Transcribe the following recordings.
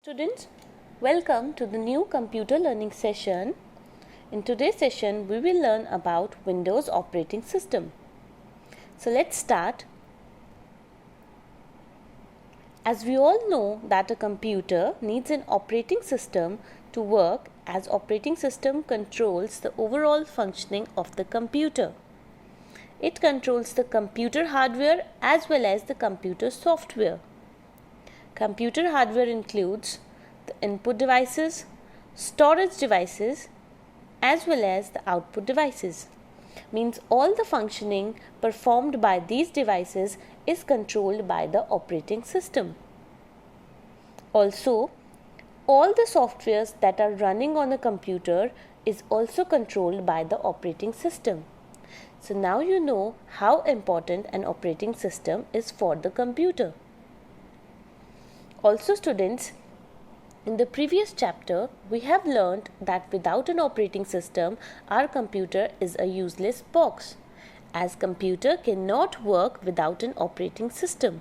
Students, welcome to the new computer learning session. In today's session, we will learn about Windows operating system. So let's start. As we all know that a computer needs an operating system to work, as operating system controls the overall functioning of the computer. It controls the computer hardware as well as the computer software. Computer hardware includes the input devices, storage devices, as well as the output devices. Means all the functioning performed by these devices is controlled by the operating system. Also, all the softwares that are running on a computer is also controlled by the operating system. So now you know how important an operating system is for the computer. Also students, in the previous chapter, we have learned that without an operating system, our computer is a useless box, as computer cannot work without an operating system.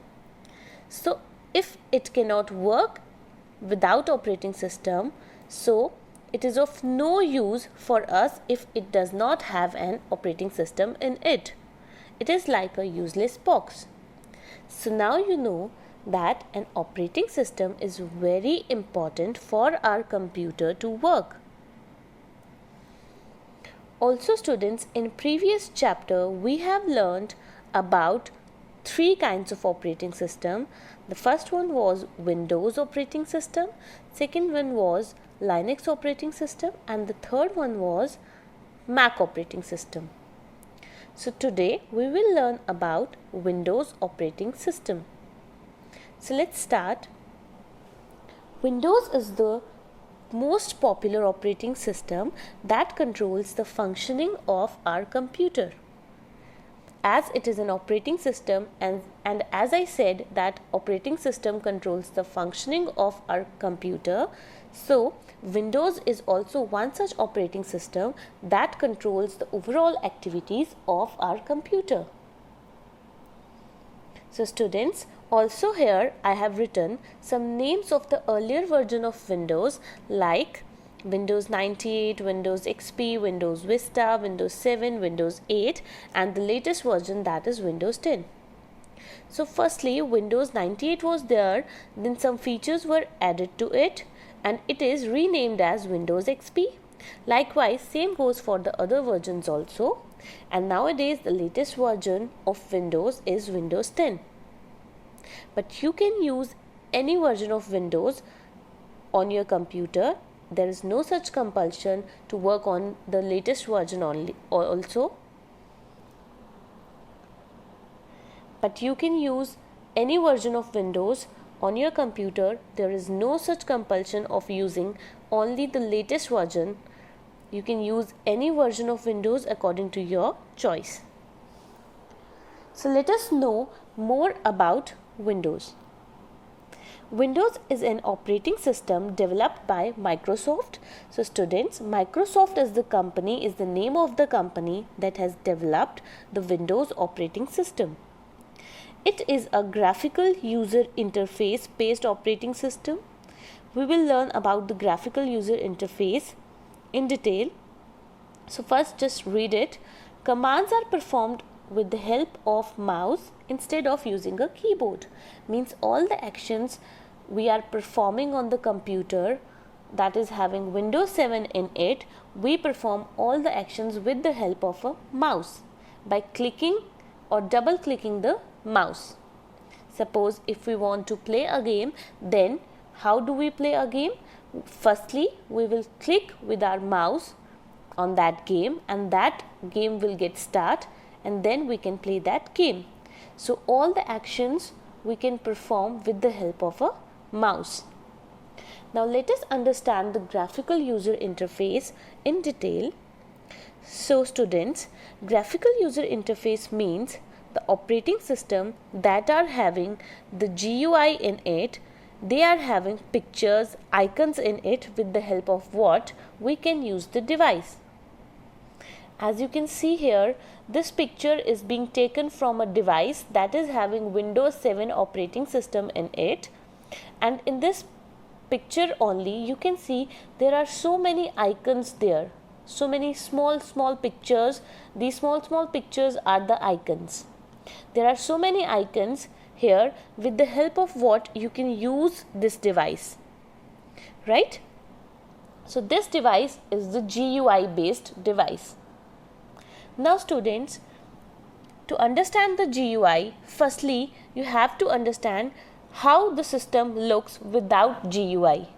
So, if it cannot work without operating system, so it is of no use for us if it does not have an operating system in it. It is like a useless box. So now you know that an operating system is very important for our computer to work. Also students, in previous chapter we have learned about three kinds of operating system. The first one was Windows operating system, second one was Linux operating system, and the third one was Mac operating system. So today we will learn about Windows operating system. So let's start. Windows is the most popular operating system that controls the functioning of our computer. As it is an operating system and as I said that operating system controls the functioning of our computer, so Windows is also one such operating system that controls the overall activities of our computer. So students, also here I have written some names of the earlier version of Windows like Windows 98, Windows XP, Windows Vista, Windows 7, Windows 8 and the latest version, that is Windows 10. So firstly, Windows 98 was there, then some features were added to it and it is renamed as Windows XP. Likewise, same goes for the other versions also, and nowadays the latest version of Windows is Windows 10. But you can use any version of Windows on your computer. There is no such compulsion to work on the latest version only also. But you can use any version of Windows on your computer. There is no such compulsion of using only the latest version. You can use any version of Windows according to your choice. So let us know more about Windows. Windows is an operating system developed by Microsoft. So students, Microsoft is the name of the company that has developed the Windows operating system. It is a graphical user interface based operating system. We will learn about the graphical user interface in detail. So first just read it. Commands are performed with the help of mouse instead of using a keyboard. Means all the actions we are performing on the computer that is having Windows 7 in it, we perform all the actions with the help of a mouse by clicking or double clicking the mouse. Suppose if we want to play a game, then how do we play a game? Firstly, we will click with our mouse on that game and that game will get start and then we can play that game. So all the actions we can perform with the help of a mouse. Now let us understand the graphical user interface in detail. So students, graphical user interface means the operating system that are having the GUI in it, they are having pictures, icons in it with the help of what we can use the device. As you can see here, this picture is being taken from a device that is having Windows 7 operating system in it, and in this picture only, you can see there are so many icons there, so many small pictures. These small pictures are the icons. There are so many icons here, with the help of what you can use this device, right? So this device is the GUI based device. Now students, to understand the GUI, firstly you have to understand how the system looks without GUI.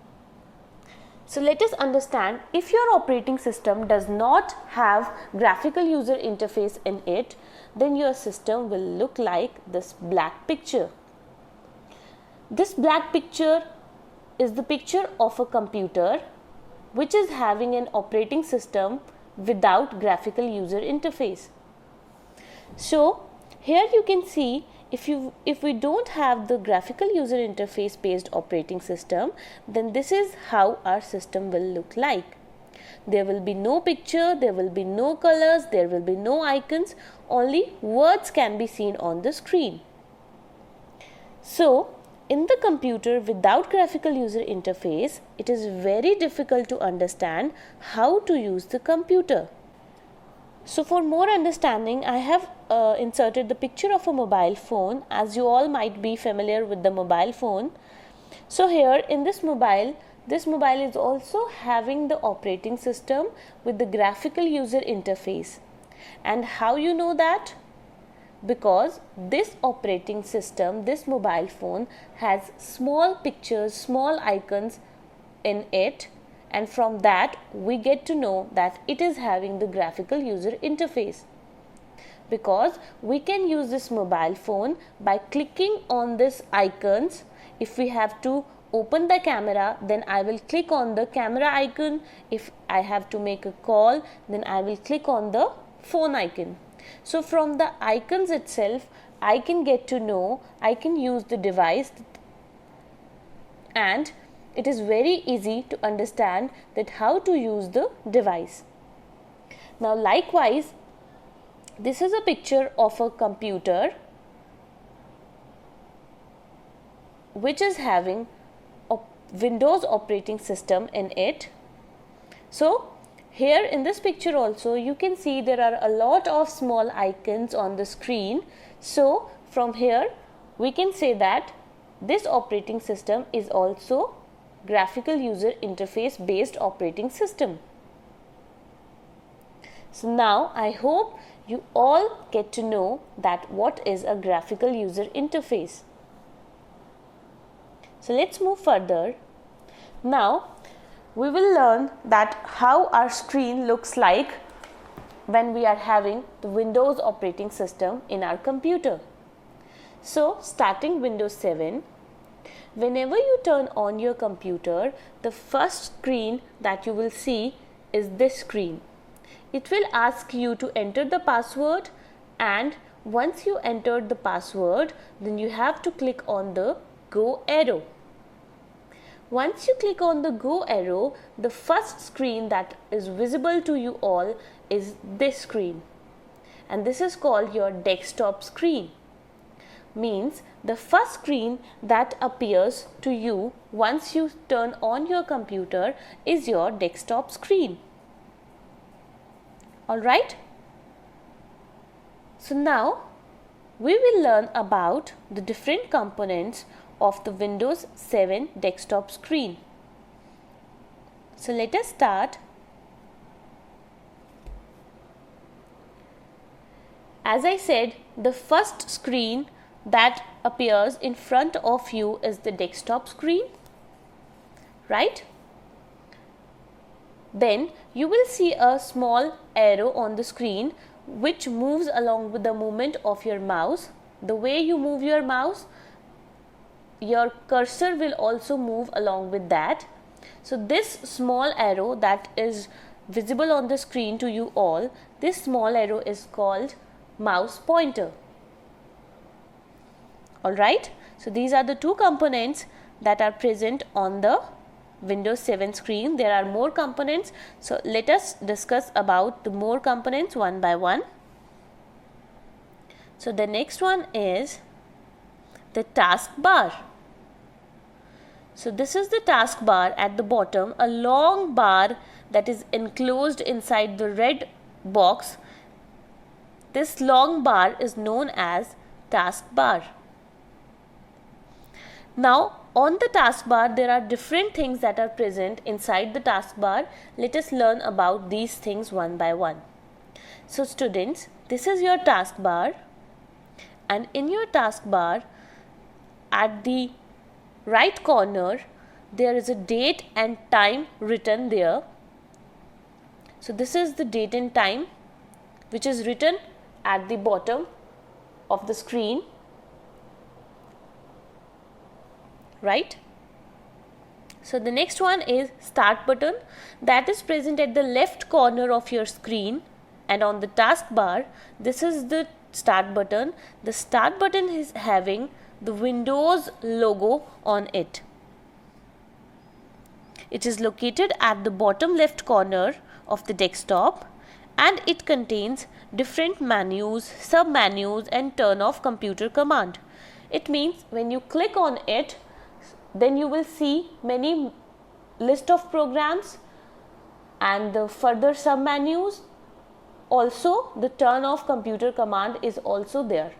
So let us understand, if your operating system does not have graphical user interface in it, then your system will look like this black picture. This black picture is the picture of a computer which is having an operating system without graphical user interface. So here you can see, if we don't have the graphical user interface based operating system, then this is how our system will look like. There will be no picture, there will be no colors, there will be no icons, only words can be seen on the screen. So in the computer without graphical user interface, it is very difficult to understand how to use the computer. So for more understanding, I have inserted the picture of a mobile phone, as you all might be familiar with the mobile phone. So here in this mobile is also having the operating system with the graphical user interface. And how you know that? Because this operating system, this mobile phone, has small pictures, small icons in it, and from that we get to know that it is having the graphical user interface. Because we can use this mobile phone by clicking on these icons. If we have to open the camera, then I will click on the camera icon. If I have to make a call, then I will click on the phone icon. So from the icons itself, I can get to know, I can use the device, and it is very easy to understand that how to use the device. Now likewise, this is a picture of a computer which is having a Windows operating system in it. So here in this picture also you can see there are a lot of small icons on the screen. So from here we can say that this operating system is also graphical user interface based operating system. So now I hope you all get to know that what is a graphical user interface. So let's move further. Now we will learn that how our screen looks like when we are having the Windows operating system in our computer. So starting Windows 7, whenever you turn on your computer, the first screen that you will see is this screen. It will ask you to enter the password, and once you entered the password, then you have to click on the go arrow. Once you click on the go arrow, the first screen that is visible to you all is this screen, and this is called your desktop screen. Means the first screen that appears to you once you turn on your computer is your desktop screen. Alright? So now we will learn about the different components of the Windows 7 desktop screen. So let us start. As I said, the first screen that appears in front of you is the desktop screen, right? Then you will see a small arrow on the screen which moves along with the movement of your mouse. The way you move your mouse, your cursor will also move along with that. So this small arrow that is visible on the screen to you all, this small arrow is called mouse pointer. Alright, so these are the two components that are present on the Windows 7 screen. There are more components, so let us discuss about the more components one by one. So the next one is the taskbar. So this is the taskbar at the bottom, a long bar that is enclosed inside the red box. This long bar is known as taskbar. Now on the taskbar there are different things that are present inside the taskbar. Let us learn about these things one by one. So students, this is your taskbar, and in your taskbar at the right corner there is a date and time written there. So this is the date and time which is written at the bottom of the screen, right? So the next one is start button, that is present at the left corner of your screen, and on the taskbar this is the start button. The start button is having the Windows logo on it. It is located at the bottom left corner of the desktop, and it contains different menus, sub-menus and turn off computer command. It means when you click on it, then you will see many list of programs and the further sub-menus. Also the turn off computer command is also there.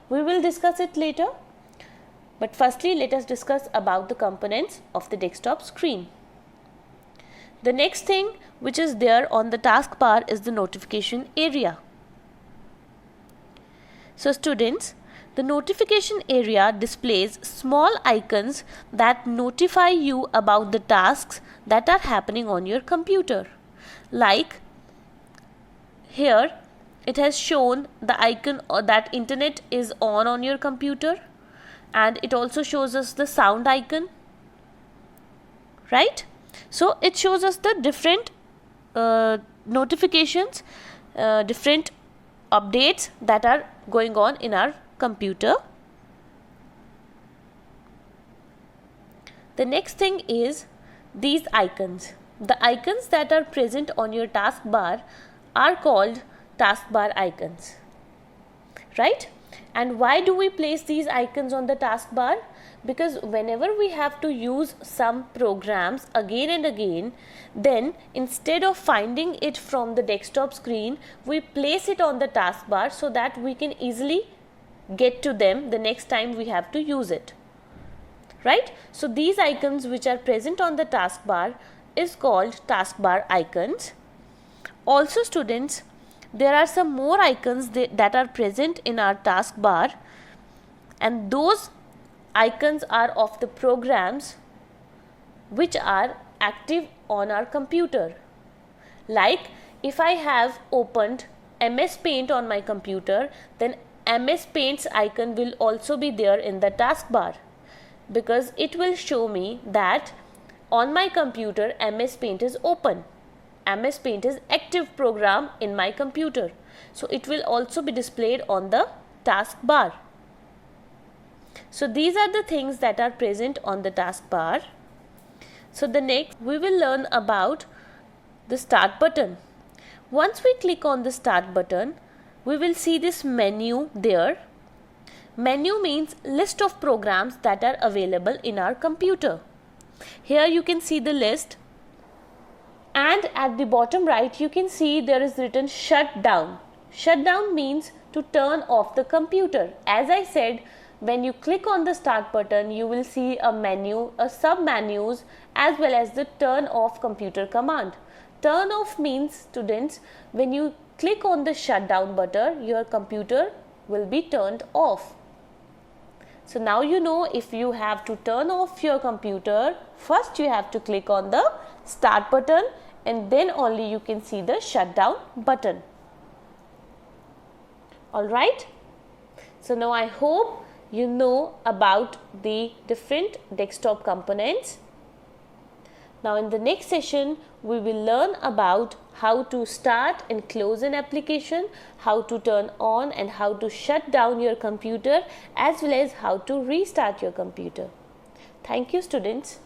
We will discuss it later, but firstly let us discuss about the components of the desktop screen. The next thing which is there on the taskbar is the notification area. So students, the notification area displays small icons that notify you about the tasks that are happening on your computer. Like here it has shown the icon that internet is on your computer, and it also shows us the sound icon, right? So it shows us the different notifications, different updates that are going on in our computer. The next thing is these icons. The icons that are present on your taskbar are called taskbar icons, right? And why do we place these icons on the taskbar? Because whenever we have to use some programs again and again, then instead of finding it from the desktop screen, we place it on the taskbar so that we can easily get to them the next time we have to use it, right? So these icons which are present on the taskbar is called taskbar icons. Also students, there are some more icons that are present in our taskbar, and those icons are of the programs which are active on our computer. Like if I have opened MS Paint on my computer, then MS Paint's icon will also be there in the taskbar, because it will show me that on my computer MS Paint is open. MS Paint is active program in my computer. So it will also be displayed on the taskbar. So these are the things that are present on the taskbar. So the next we will learn about the start button. Once we click on the start button, we will see this menu there. Menu means list of programs that are available in our computer. Here you can see the list, and at the bottom right you can see there is written shut down. Shut down means to turn off the computer. As I said, when you click on the start button, you will see a menu, a sub menus, as well as the turn off computer command. Turn off means, students, when you click on the shutdown button, your computer will be turned off. So now you know, if you have to turn off your computer, first you have to click on the start button, and then only you can see the shutdown button. Alright. So now I hope you know about the different desktop components. Now in the next session, we will learn about how to start and close an application, how to turn on and how to shut down your computer, as well as how to restart your computer. Thank you, students.